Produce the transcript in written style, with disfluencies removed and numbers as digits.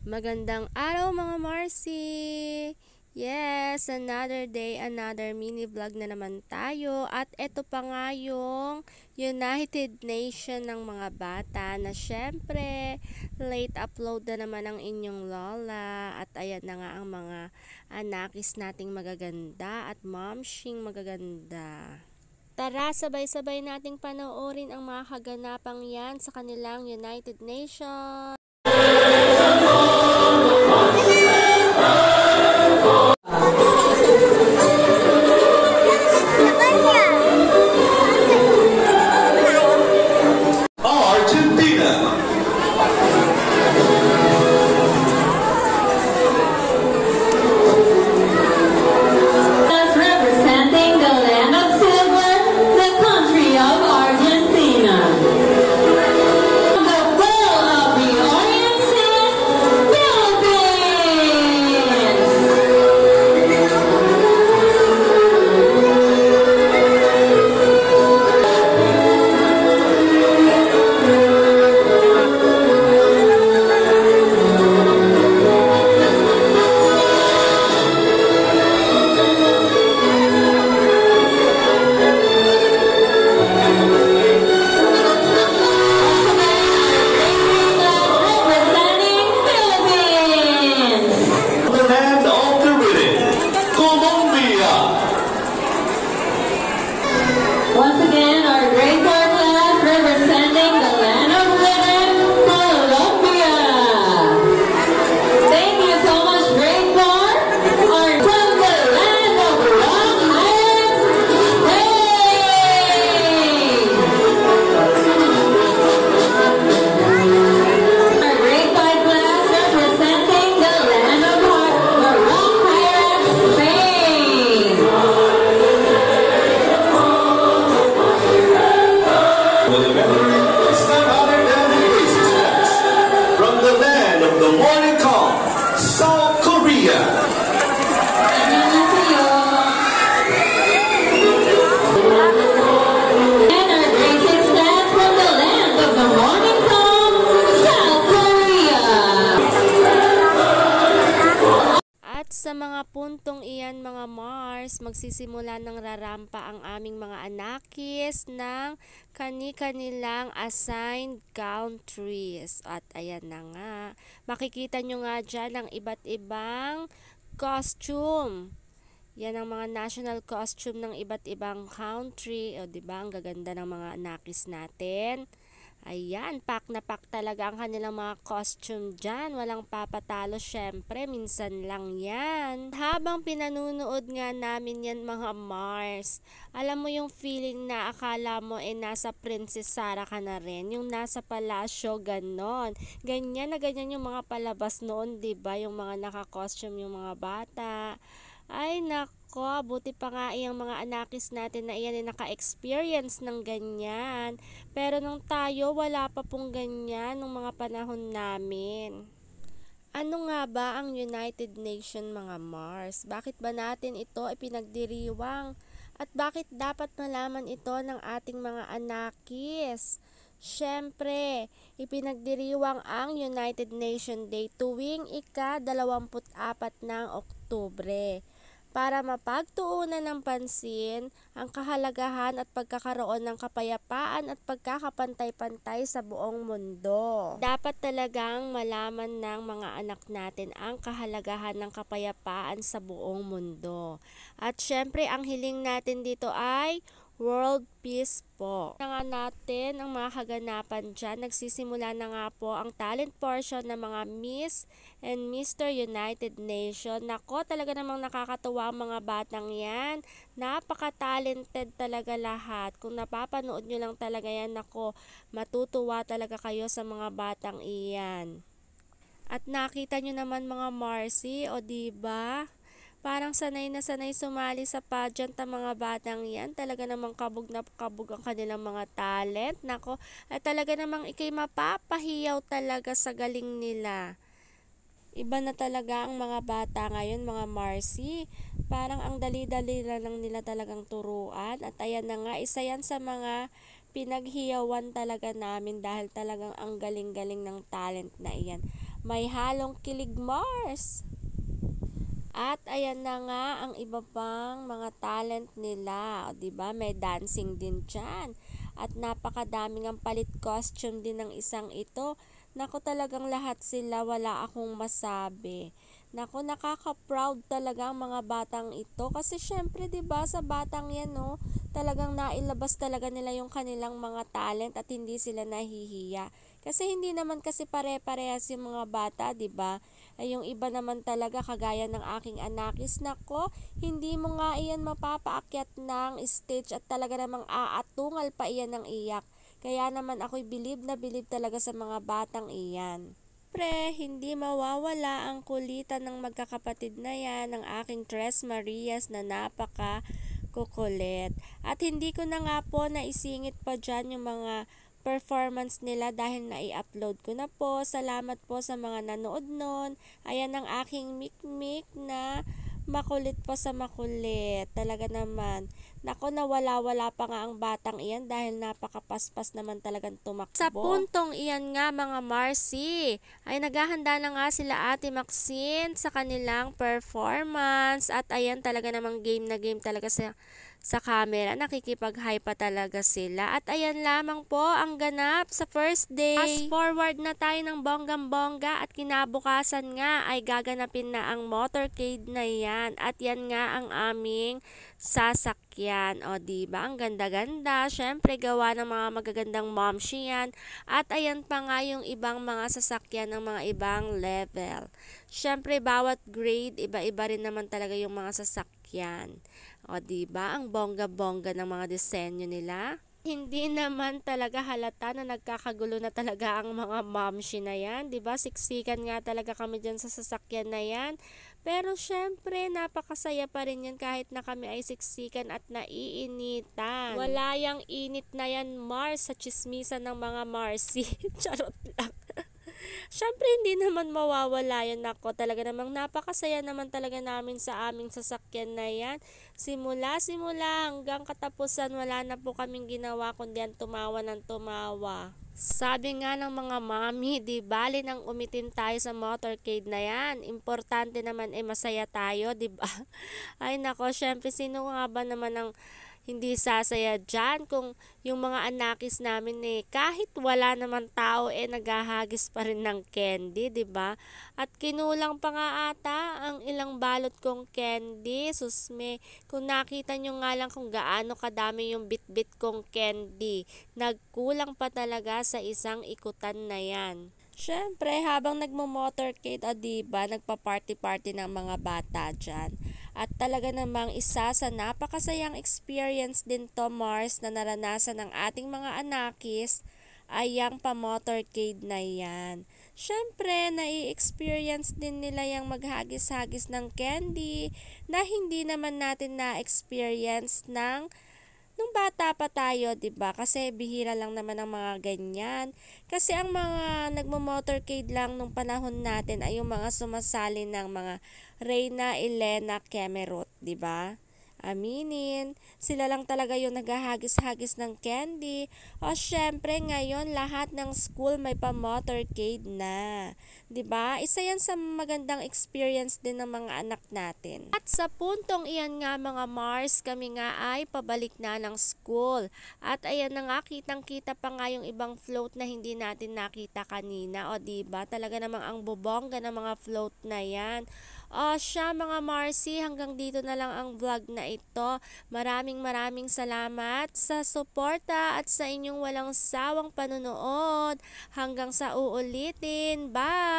Magandang araw mga Marcy! Yes, another day, another mini vlog na naman tayo. At ito pa nga yung United Nation ng mga bata na syempre late upload na naman ang inyong lola. At ayan na nga ang mga anakis nating magaganda at momshing magaganda. Tara, sabay-sabay nating panoorin ang mga kaganapang yan sa kanilang United Nation. Once again, our grade 4 class representing the land of women, Colombia. Thank you so much, grade 4. Our from the land of Rock Heights, Spain. Our grade 5 class representing the land of Rock Heights, Spain. It's none other than the Gracie Steps from the land of the morning call, South Korea. And our Gracie Steps from the land of the morning call, South Korea. At sa mga puntong iyan mga Mars, magsisimula ng rarampa ang aming mga anakis ng kani-kanilang assigned countries. At ayan na nga, makikita nyo nga dyan ang iba't ibang costume. Yan ang mga national costume ng iba't ibang country. O diba, ang gaganda ng mga anakis natin. Ayan, pack na pack talaga ang kanilang mga costume dyan. Walang papatalo syempre, minsan lang yan. Habang pinanunood nga namin yan mga Mars, alam mo yung feeling na akala mo nasa Princess Sarah ka na rin. Yung nasa palasyo, ganon. Ganyan na ganyan yung mga palabas noon, diba? Yung mga naka-costume yung mga bata. Ay nako, buti pa nga yung mga anakis natin na iyan ay naka-experience ng ganyan. Pero nung tayo, wala pa pong ganyan nung mga panahon namin. Ano nga ba ang United Nation mga Mars? Bakit ba natin ito ipinagdiriwang? At bakit dapat malaman ito ng ating mga anakis? Siyempre, ipinagdiriwang ang United Nation Day tuwing ika-24 ng Oktubre para mapagtuunan ng pansin ang kahalagahan at pagkakaroon ng kapayapaan at pagkakapantay-pantay sa buong mundo. Dapat talagang malaman ng mga anak natin ang kahalagahan ng kapayapaan sa buong mundo. At syempre, ang hiling natin dito ay World Peace po. Na nga natin ang mga kaganapan dyan. Nagsisimula na nga po ang talent portion ng mga Miss and Mr. United Nation. Nako, talaga namang nakakatuwa ang mga batang yan. Napaka-talented talaga lahat. Kung napapanood nyo lang talaga yan, nako, matutuwa talaga kayo sa mga batang iyan. At nakita nyo naman mga Marcy, o diba? Parang sanay na sanay sumali sa pageant ang mga batang yan. Talaga namang kabog na kabog ang kanilang mga talent. Nako, at talaga namang ikay mapapahiyaw talaga sa galing nila. Iba na talaga ang mga bata ngayon, mga Marcy. Parang ang dali-dali na lang nila talagang turuan. At ayan na nga, isa yan sa mga pinaghiyawan talaga namin dahil talagang ang galing-galing ng talent na iyan. May halong kilig, Mars! At ayan na nga ang iba pang mga talent nila. O, diba? May dancing din dyan. At napakadaming ang palit costume din ng isang ito. Naku, talagang lahat sila, wala akong masabi. Naku, nakaka-proud talaga ang mga batang ito. Kasi syempre, diba, sa batang yan, no, talagang nailabas talaga nila yung kanilang mga talent at hindi sila nahihiya. Kasi hindi naman kasi pare-parehas yung mga bata, 'di ba? Ay yung iba naman talaga kagaya ng aking anakis, nako, hindi mo nga iyan mapapaakyat ng stage at talaga namang aatungal pa iyan ng iyak. Kaya naman ako'y bilib na bilib talaga sa mga batang iyan. Pre, hindi mawawala ang kulitan ng magkakapatid na yan ng aking Tres Marias na napaka kukulit. At hindi ko na nga po naisingit pa dyan yung mga performance nila dahil na-i-upload ko na po. Salamat po sa mga nanood nun. Ayan ang aking mikmik na makulit po sa makulit. Talaga naman. Nako, nawala-wala pa nga ang batang iyan dahil napakapaspas naman talagang tumakbo. Sa puntong iyan nga mga Marcy, ay naghahanda na nga sila Ate Maxine sa kanilang performance. At ayan talaga namang game na game talaga sa camera, nakikipag-hi pa talaga sila. At ayan lamang po ang ganap sa first day. Fast forward na tayo ng bonggang-bongga at kinabukasan nga ay gaganapin na ang motorcade na yan. At yan nga ang aming sasakyan. O diba, ang ganda-ganda. Syempre gawa ng mga magagandang momshi yan. At ayan pa nga yung ibang mga sasakyan ng mga ibang level. Syempre bawat grade, iba-iba rin naman talaga yung mga sasakyan. O diba, ang bongga-bongga ng mga disenyo nila. Hindi naman talaga halata na nagkakagulo na talaga ang mga momshi na yan. Diba, siksikan nga talaga kami dyan sa sasakyan na yan. Pero syempre, napakasaya pa rin yan kahit na kami ay siksikan at naiinitan. Wala yang init na yan, Mars, sa chismisan ng mga Marcy. Charot lang. Syempre hindi naman mawawala yan, ako. Talaga namang napakasaya naman talaga namin sa aming sasakyan na yan. Simula hanggang katapusan wala na po kaming ginawa kundi ang tumawa ng tumawa. Sabi nga ng mga mami, di bali nang umitim tayo sa motorcade na yan. Importante naman masaya tayo, di ba? Ay nako, syempre sino nga ba naman ang hindi sasaya dyan kung yung mga anakis namin kahit wala naman tao naghahagis pa rin ng candy, 'di ba? At kinulang pa nga ata ang ilang balot kong candy. Susme, kung nakita nyo nga lang kung gaano kadami yung bit-bit kong candy, nagkulang pa talaga sa isang ikutan na yan. Syempre, habang nagmo-motorcade, diba, nagpa-party-party ng mga bata dyan. At talaga namang isa sa napakasayang experience din to, Mars, na naranasan ng ating mga anakis ay yung pa-motorcade na yan. Syempre, nai-experience din nila yung maghagis-hagis ng candy na hindi naman natin na-experience nung bata pa tayo, 'di ba? Kasi bihira lang naman ang mga ganyan. Kasi ang mga nagmo-motorcade lang nung panahon natin ay yung mga sumasali ng mga Reyna, Elena, Kemerut, 'di ba? Aminin, sila lang talaga yung naghahagis-hagis ng candy. O syempre ngayon lahat ng school may pa-motorcade na. 'Di ba? Isa yan sa magandang experience din ng mga anak natin. At sa puntong iyan nga mga Mars, kami nga ay pabalik na ng school. At ayan na nga, kitang-kita pa nga yung ibang float na hindi natin nakita kanina. O 'di ba? Talaga namang ang bubongga ng mga float na yan. O siya mga Marcy, hanggang dito na lang ang vlog na ito. Maraming salamat sa suporta at sa inyong walang sawang panonood. Hanggang sa uulitin. Bye!